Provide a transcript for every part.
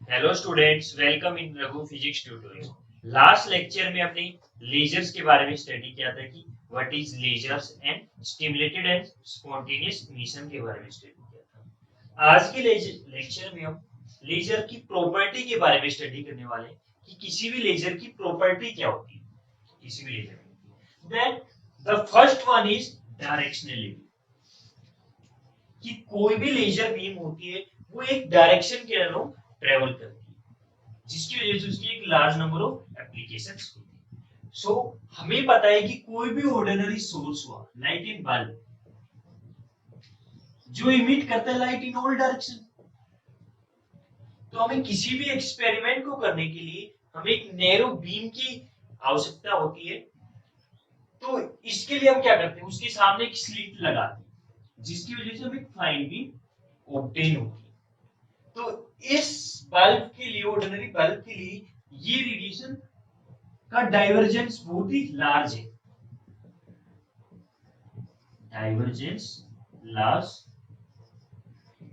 Hello students, welcome in Raghu physics tutorial. Last lecture में हमने ledgers के बारे में स्टडी किया था कि what is lasers and stimulated and spontaneous emission के बारे में स्टडी किया था। आज के लेक्चर में हम लेजर की प्रॉपर्टी के बारे में स्टडी करने वाले हैं कि किसी भी लेजर की प्रॉपर्टी क्या होती है। किसी भी लेजर की then the first one is directionality, कि कोई भी लेजर बीम होती है वो एक डायरेक्शन के अनुरूप ट्रेवल करती है, जिसकी वजह से उसकी एक लार्ज नंबर ऑफ एप्लीकेशंस होती है। सो हमें पता है कि कोई भी ऑर्डिनरी सोर्स हुआ, लाइट इन बल्ब, जो इमिट करता है लाइट इन ऑल डायरेक्शन, तो हमें किसी भी एक्सपेरिमेंट को करने के लिए हमें एक नैरो बीम की आवश्यकता होती है। तो इसके लिए हम क्या करते हैं, उसके सामने एक स्लिट लगाते हैं, जिसकी वजह से हमें फाइन बीम ऑब्टेन होती है। तो इस बल्ब के लिए, ऑर्डिनरी बल्ब के लिए, ये रेडिएशन का डाइवर्जेंस बहुत ही लार्ज है। डाइवर्जेंस लार्ज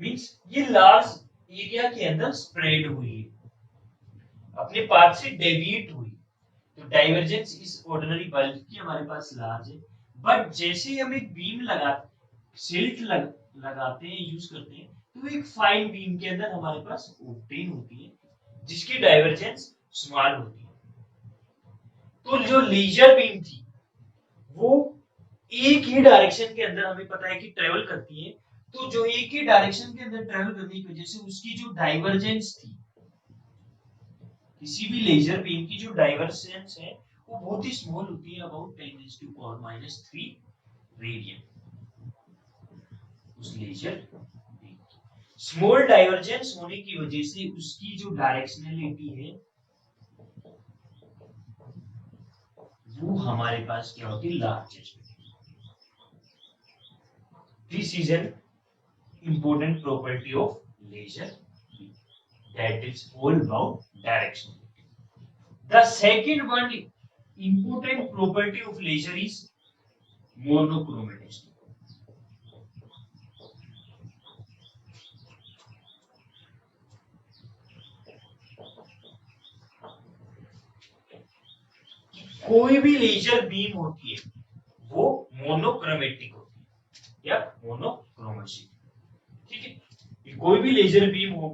मींस ये लार्ज एरिया के अंदर स्प्रेड हुई है, अपने पाथ से डेविएट हुई। तो डाइवर्जेंस इस ऑर्डिनरी बल्ब की हमारे पास लार्ज है। बट जैसे ही हम एक बीम लगाते हैं, यूज करते हैं, तो एक फाइन बीम के अंदर हमारे पास ऑब्टेन होती है, जिसकी डाइवर्जेंस स्मॉल होती है। तो जो लेजर बीम थी वो एक ही डायरेक्शन के अंदर हमें पता है कि ट्रेवल करती है। तो जो एक ही डायरेक्शन के अंदर ट्रेवल करने की वजह से उसकी जो डाइवर्जेंस थी, किसी भी लेजर बीम की जो डाइवर्जेंस है वो बहुत ही स्मॉल होती है, अबाउट 10⁻³ रेडियन। उस लेजर बीम स्मॉल डाइवर्जेंस होने की वजह से उसकी जो डायरेक्शनलिटी है वो हमारे पास क्या होती है, largest. This is an important property of laser beam, that is all about direction. The second one important property of laser is monochromaticity. कोई भी लेजर बीम होती है वो मोनोक्रोमेटिक होती है या मोनोक्रोमेटिक, ठीक है। कोई भी लेजर बीम हो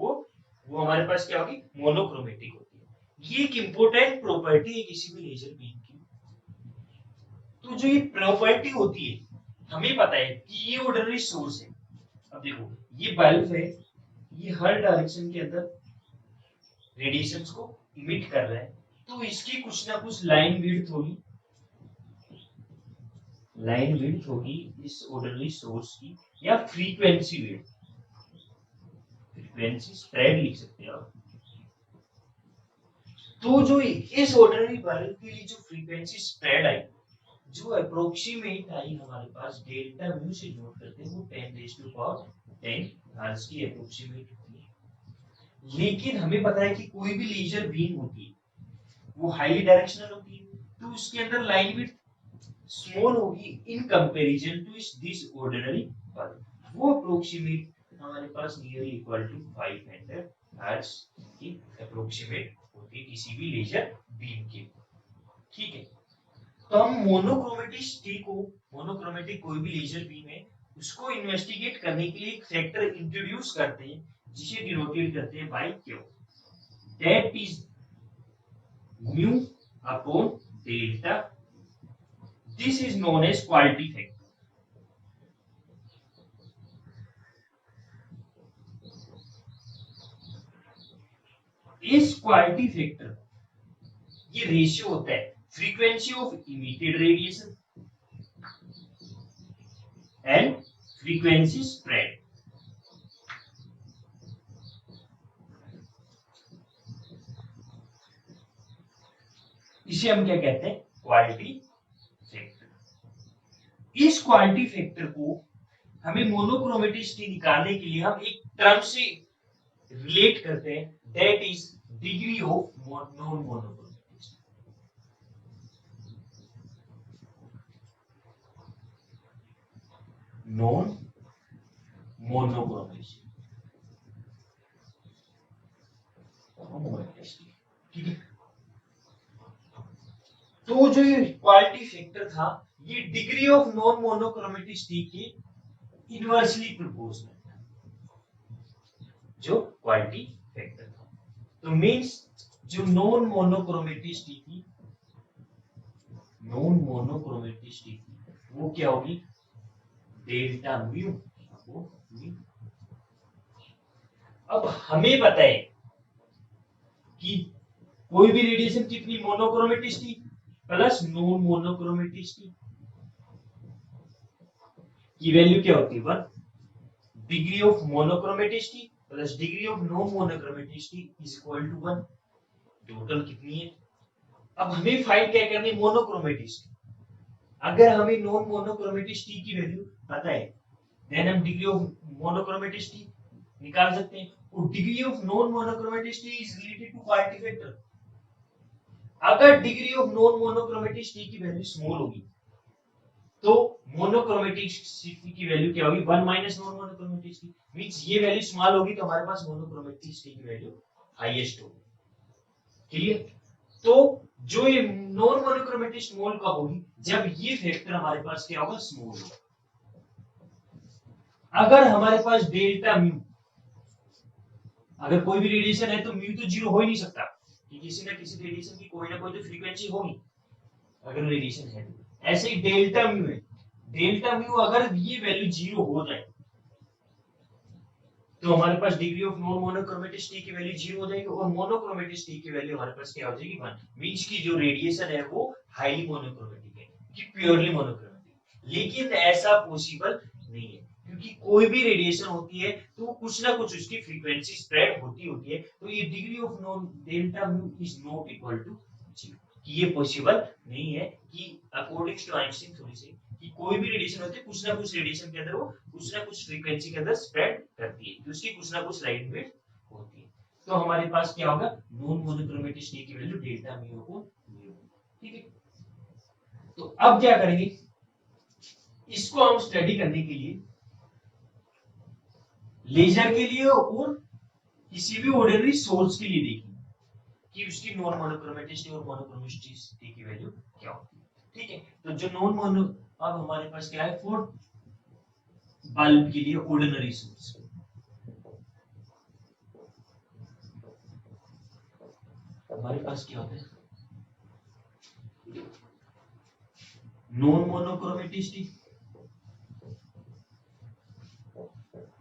वो हमारे पास क्या होगी, मोनोक्रोमेटिक होती है। ये एक इंपॉर्टेंट प्रॉपर्टी है किसी भी लेजर बीम की। तो जो ये प्रॉपर्टी होती है, हमें पता है कि ये ऑर्डिनरी सोर्स है। अब देखो, ये बल्ब है, ये हर डायरेक्शन के अंदर रेडिएशंस को इमिट कर रहा है, तो इसकी कुछ ना कुछ लाइन विड्थ होगी, लाइन विड्थ होगी इस ऑर्डिनरी सोर्स की, या फ्रीक्वेंसी विड्थ, फ्रीक्वेंसी स्प्रेड लिख सकते हो आप। तो जो इस ऑर्डिनरी बल्ब के लिए जो फ्रीक्वेंसी स्प्रेड आई, जो अप्रोक्सीमेट आई हमारे पास, डेल्टा म्यू से नोट करते हैं, वो 10⁻10 हर्ट्ज की अप्रोक्सीमेट होती है। लेकिन हमें पता है कि कोई भी लेजर बीम होती है वो हाईली डायरेक्शनल होती है, तो उसके अंदर लाइन विड्थ स्मॉल होगी in comparison to this ordinary bulb. वो अप्रोक्सीमेट हमारे पास नियरली इक्वल टू 500 हर्ट्ज की अप्रोक्सीमेट होती है किसी भी लेजर बीम के, ठीक है। तो हम मोनोक्रोमेटिसिटी को, मोनोक्रोमेटिक कोई भी लेजर बीम है उसको इन्वेस्टिगेट करने के लिए एक फैक्टर इंट्रोड्यूस करते हैं, जिसे डिनोटेट करते हैं by Q, that is mu upon delta. This is known as quality factor. इस क्वालिटी फैक्टर, ये रेशियो होता है frequency of emitted radiation and frequency spread. इसे हम क्या कहते हैं, क्वालिटी फैक्टर। इस क्वालिटी फैक्टर को हमें मोनोक्रोमेटिसिटी निकालने के लिए हम एक टर्म से रिलेट करते हैं, that is degree of non monochromaticity. Non monochromaticity monochromaticity, ठीक है। तो जो ये क्वालिटी फैक्टर था ये डिग्री ऑफ नॉन मोनोक्रोमेटिसिटी के इनवर्सली प्रोपोर्शनल था, जो क्वालिटी फैक्टर था। तो मींस जो नॉन मोनोक्रोमेटिसिटी थी, नॉन मोनोक्रोमेटिसिटी थी वो क्या होगी, डेल्टा म्यू अपॉन म्यू। अब हमें पता है कि कोई भी रेडिएशन कितनी, मोनोक्रोमेटिसिटी प्लस नॉन मोनोक्रोमेटिसिटी की वैल्यू क्या होती है, 1। Degree of monochromaticity plus degree of non monochromaticity is equal to 1। Total कितनी है। अब हमें फाइंड क्या करनी है, मोनोक्रोमेटिसिटी। अगर हमें नॉन मोनोक्रोमेटिसिटी की वैल्यू पता है देन हम डिग्री ऑफ मोनोक्रोमेटिसिटी निकाल सकते हैं। और degree of non monochromaticity is related to quality factor. अगर डिग्री ऑफ नॉन मोनोक्रोमेटिसिटी की वैल्यू स्मॉल होगी तो मोनोक्रोमेटिसिटी की वैल्यू क्या होगी, 1 माइनस नॉन मोनोक्रोमेटिसिटी। मींस ये वैल्यू स्मॉल होगी तो हमारे पास मोनोक्रोमेटिसिटी की वैल्यू हाईएस्ट होगी, क्लियर। तो जो ये नॉन मोनोक्रोमेटिक स्मॉल कब होगी, जब ये फैक्टर हमारे पास क्या होगा, स्मॉल होगा। अगर हमारे पास डेल्टा म्यू, अगर कोई भी रेडिएशन है तो म्यू तो जीरो हो ही नहीं सकता, कि किसी ना किसी रेडिएशन की कोई ना कोई तो फ्रीक्वेंसी होगी अगर रेडिएशन है तो। ऐसे ही डेल्टा म्यू है, डेल्टा म्यू अगर ये वैल्यू जीरो हो जाए तो हमारे पास डिग्री ऑफ नॉन मोनोक्रोमेटिसिटी की वैल्यू जीरो हो जाएगी और मोनोक्रोमेटिसिटी की वैल्यू हमारे पास क्या हो जाएगी, 1। मींस की जो रेडिएशन है वो हाईली मोनोक्रोमेटिक है कि प्योरली मोनोक्रोमेटिक। लेकिन ऐसा पॉसिबल नहीं है, क्योंकि कोई भी रेडिएशन होती है तो कुछ ना कुछ उसकी फ्रीक्वेंसी स्प्रेड होती है। तो ये degree of non delta mu is not equal to 0, कि ये पॉसिबल नहीं है कि अकॉर्डिंग टू आइंस्टीन थ्योरी से कि कोई भी रेडिएशन होती है कुछ ना कुछ रेडिएशन के अंदर वो कुछ ना कुछ फ्रीक्वेंसी के अंदर स्प्रेड करती है, तो उसकी कुछ ना कुछ लाइट वेव होती है। तो हमारे पास क्या होगा, नॉन मोनोक्रोमेटिसिटी की value delta mu upon mu, ठीक है। तो अब क्या करेंगे, इसको हम स्टडी करने के लिए लेजर के लिए और किसी भी ऑर्डिनरी सोर्स के लिए देखेंगे कि उसकी नॉन मोनोक्रोमेटिसिटी और मोनोक्रोमेटिसिटी की वैल्यू क्या होती है, ठीक है। तो जो नॉन मोनो, अब हमारे पास क्या है, फॉर बल्ब के लिए ऑर्डिनरी सोर्स, हमारे पास क्या होता है, non monochromaticity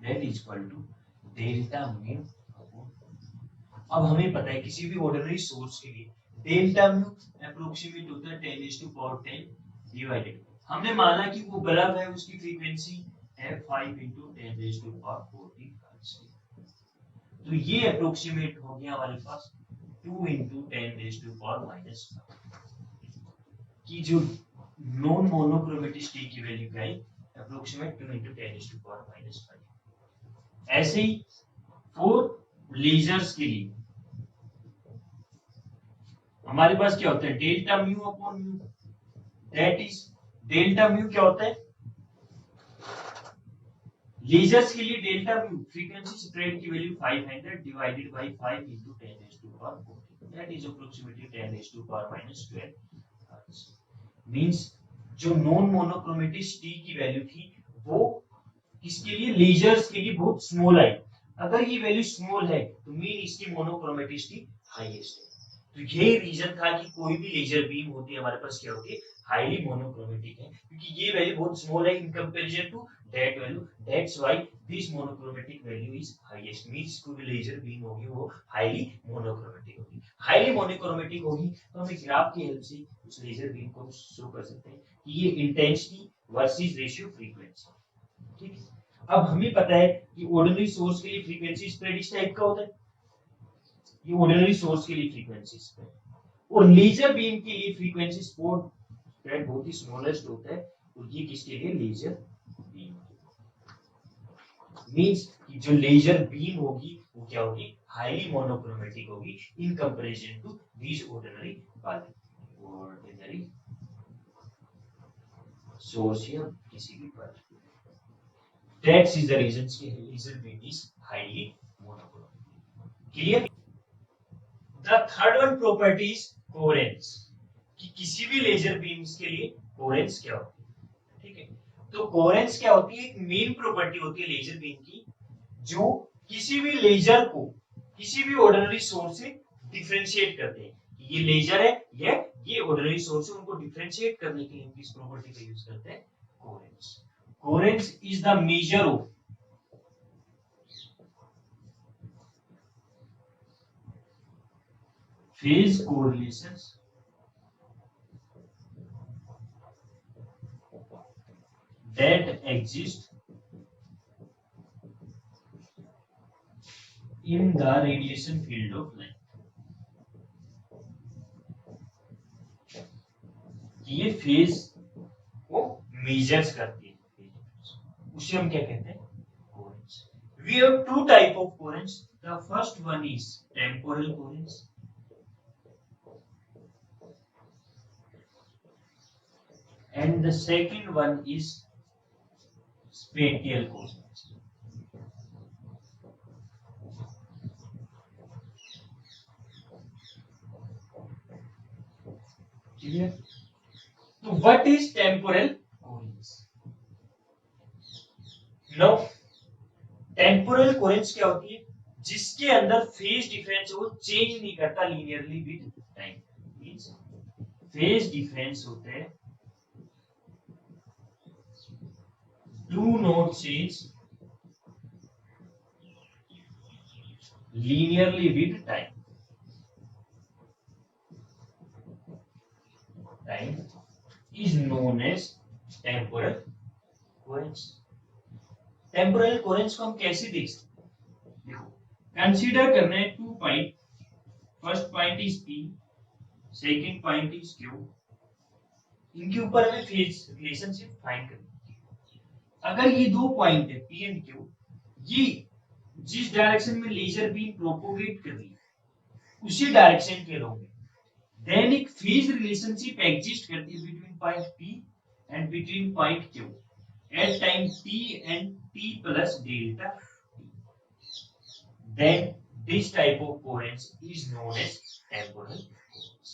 that is equal to delta mu. अब हमें पता है किसी भी ऑर्डिनरी सोर्स के लिए डेल्टा म्यू एप्रोक्सीमेट होता है 10⁻10 डिवाइडेड, हमने माना कि वो बल्ब है उसकी फ्रीक्वेंसी है 5 × 10⁻40 हर्ट्ज, तो ये एप्रोक्सीमेट हो गया हमारे पास 2 × 10⁻⁻⁻, कि जो नॉन मोनोक्रोमेटिसिटी की वैल्यू क्या है, एप्रोक्सीमेट 2 × 10⁻⁻5। ऐसे ही फॉर लेजर्स के लिए हमारे पास क्या होता है, delta mu upon mu, that is delta mu क्या होता है, लेजर्स के लिए डेल्टा म्यू फ्रीक्वेंसी स्प्रेड की value 500 divided by 5 × 10⁻40, that is approximately 10⁻⁻12 hertz. Means जो नॉन मोनोक्रोमेटिसिटी की वैल्यू थी वो किसके लिए, लेजर्स के लिए बहुत स्मॉल आई। अगर ये वैल्यू स्मॉल है तो मीन इसकी मोनोक्रोमेटिसिटी हाईएस्ट है। तो यही रीजन था कि कोई भी लेजर बीम होती है हमारे पास क्या होती है, हाईली मोनोक्रोमेटिक है, क्योंकि ये वैल्यू बहुत स्मॉल है in comparison to that value, that's why this monochromatic value is highest. Means कोई भी लेजर बीम होगी वो हाईली मोनोक्रोमेटिक होगी। हाईली मोनोक्रोमेटिक होगी तो हम एक ग्राफ की हेल्प से उस लेजर बीम को शो कर सकते हैं कि ये इंटेंसिटी वर्सेस रेशियो फ्रीक्वेंसी, ठीक है। अब हमें पता है कि ऑर्डिनरी सोर्स के लिए फ्रीक्वेंसी स्प्रेड इस टाइप का होता है, ये ऑर्डिनरी सोर्स के लिए फ्रीक्वेंसी स्प्रेड, और लेजर बीम के लिए फ्रीक्वेंसी स्प्रेड बहुत ही स्मॉलेस्ट होता है, और ये किसके लिए, लेजर बीम। मींस कि जो लेजर बीम होगी वो क्या होगी, हाईली मोनोक्रोमेटिक होगी in comparison to these ordinary bulb, ordinary source या किसी भी bulb. That is the reason कि laser beam is highly monochromatic. Clear? The third one property is coherence, कि किसी भी लेजर बीम्स के लिए कोहेरेंस क्या होती है, ठीक है। तो कोहेरेंस क्या होती है, एक मेन प्रॉपर्टी होती है लेजर बीम की, जो किसी भी लेजर को किसी भी ऑर्डिनरी सोर्स से डिफरेंशिएट करते हैं। ये लेजर है, ये ऑर्डिनरी सोर्स है, उनको डिफरेंशिएट करने के लिए हम किस प्रॉपर्टी का यूज करते हैं, coherence. Coherence is the measure of phase correlations that exist in the radiation field of light। ये फेज को मेजर्स करती है, उसे हम क्या कहते हैं, coherence. We have two type of coherence. The first one is temporal coherence and the second one is spatial coherence। Clear? So what is temporal coherence? Now temporal coherence क्या होती है, जिसके अंदर फेज डिफरेंस वो change नहीं करता linearly with time. Means phase difference होते हैं do not change linearly with time. Time is known as temporal coherence. Temporal coherence को हम कैसे देख सकते हैं, देखो कंसीडर करना है 2 point, first point is P, second point is Q, इनके ऊपर हमें फेज रिलेशनशिप फाइंड करनी है। अगर ये दो पॉइंट है P एंड Q, ये जिस डायरेक्शन में लेजर बीम प्रोपोगेट कर रही है उसी डायरेक्शन के होंगे, देन एक फेज रिलेशनशिप एग्जिस्ट करती है between point P and between point Q at time t and t plus delta t, then this type of coherence is known as temporal coherence।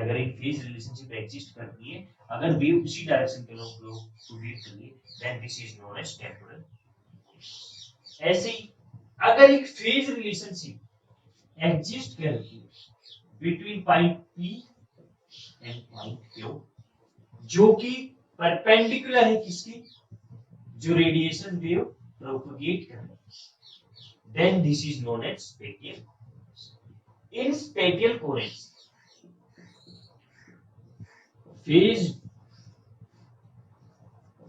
अगर एक फेज रिलेशनशिप एग्जिस्ट करती है, अगर wave उसी direction के लोग प्रोपोगेट कर रही है, then this is known as temporal coherence। ऐसे ही अगर एक फेज रिलेशनशिप एग्जिस्ट करती है between point P and point Q, जो कि परपेंडिकुलर है किसके, जो रेडिएशन वेव प्रोपोगेट कर रहे हैं, then this is known as spatial coherence। In spatial coherence, phase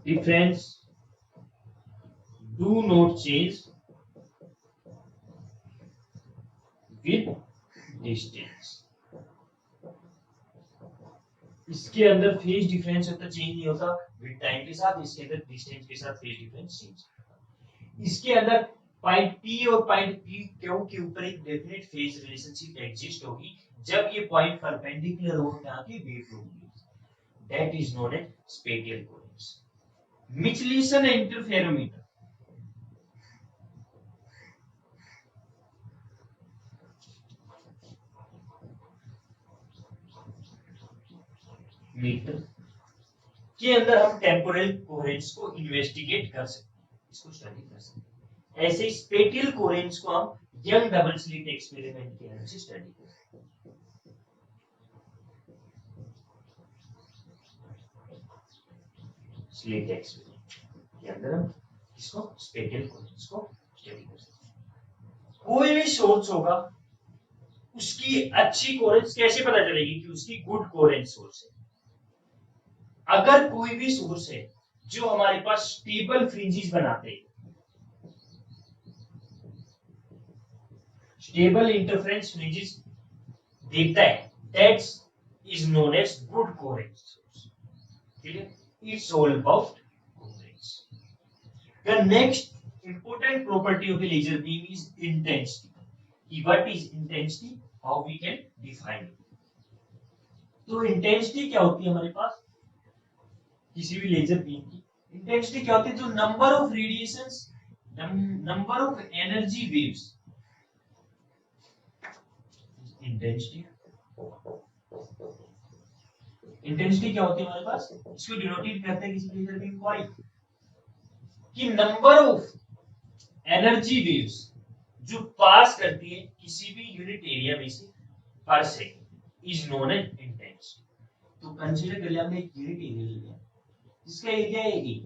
difference do not change with distance। इसके अंदर फेज डिफरेंस होता चेंज नहीं होता विद टाइम के साथ, इसके अंदर डिस्टेंस के साथ फेज डिफरेंस चेंज। इसके अंदर पॉइंट P और पॉइंट Q के ऊपर एक डेफिनेट फेज रिलेशनशिप एग्जिस्ट होगी जब ये पॉइंट परपेंडिकुलर हो कहां के, wave propagation. That is known as spatial coherence. Michelson interferometer, meter के अंदर हम टेम्पोरल कोहेरेंस को इन्वेस्टिगेट कर सकते हैं, इसको स्टडी कर सकते हैं। ऐसे स्पेटियल कोहेरेंस को हम यंग डबल स्लिट एक्सपेरिमेंट के अंदर से स्टडी कर सकते हैं। स्लिट एक्सपेरिमेंट के अंदर हम इसको स्पेटियल कोहेरेंस को स्टडी कर सकते हैं। कोई भी सोर्स होगा उसकी अच्छी कोहेरेंस कैसे पता चलेगी कि उसकी गुड कोहेरेंस सोर्स है। अगर कोई भी सोर्स है जो हमारे पास स्टेबल फ्रिंजेस बनाते हैं, स्टेबल इंटरफेरेंस फ्रिंजेस देता है, that is known as good coherence source. ठीक है, it's all about coherence. The next important property of the laser beam is intensity. What is intensity, how we can define it. तो intensity क्या होती है हमारे पास किसी भी लेजर बीम की, इंटेंसिटी क्या होती है, जो number of radiations, number of energy waves intensity. Intensity क्या होती है हमारे पास, इसको डिनोटेट करते हैं किसी लेजर बीम को आई, कि नंबर ऑफ एनर्जी वेव्स जो पास करती है किसी भी यूनिट एरिया में से per second is known as intensity. तो कंसीडर करिए हमने एक यूनिट एरिया लिया जिसका एरिया है ए,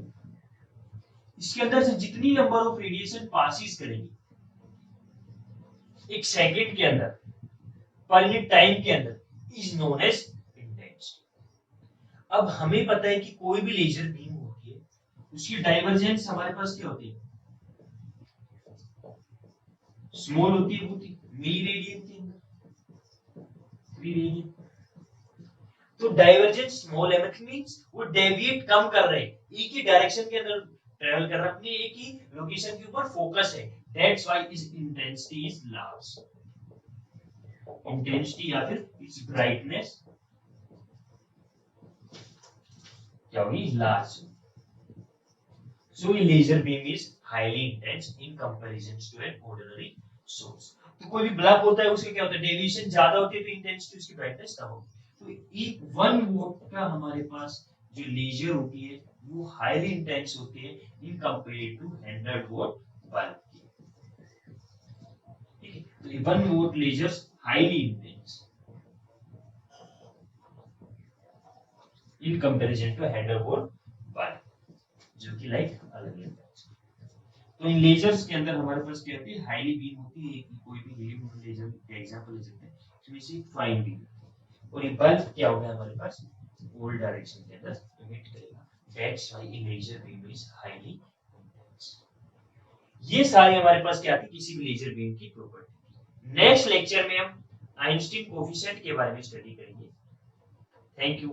इसके अंदर से जितनी नंबर ऑफ रेडिएशन पासिस करेगी एक सेकंड के अंदर पर यूनिट टाइम के अंदर इज नोन एज इंटेंसिटी। अब हमें पता है कि कोई भी लेजर बीम होती है उसकी डाइवर्जेंस हमारे पास क्या होती है, स्मॉल होती है, होती मिली रेडियन के अंदर 3 रेडियन। तो डाइवर्जेंस स्मॉल है मींस वो डेविएट कम कर रहे हैं, एक ही डायरेक्शन के अंदर ट्रेवल कर रहा है, अपनी एक ही लोकेशन के ऊपर फोकस है, that's why is intensity is large. Intensity या फिर इट्स ब्राइटनेस क्या होगी, large. So a laser beam is highly intense in comparison to an ordinary source. तो कोई भी बल्ब होता है उसके क्या होता है, डेविएशन ज्यादा होती है तो इंटेंसिटी उसकी ब्राइटनेस कम होगी। तो एक 1 वोल्ट का हमारे पास जो लेजर होती है वो हाईली इंटेंस होती है in compare to 100 volt bulb. ठीक है, तो 1 volt lasers highly intense in comparison to 100 volt bulb, जो कि लाइक अलग है। तो इन लेजर्स के अंदर हमारे पास क्या होती है, हाईली बीम होती है, कोई भी बीम लेजर का एग्जांपल ले सकते हैं, इसमें से फाइन बीम। और ये बल्ब क्या होगा हमारे पास, ऑल डायरेक्शन के अंदर इमिट करेगा, that's why a laser beam is highly intense. ये सारी हमारे पास क्या आती, किसी भी लेजर बीम की प्रॉपर्टी। नेक्स्ट लेक्चर में हम आइंस्टीन कोफिशिएंट के बारे में स्टडी करेंगे। Thank you.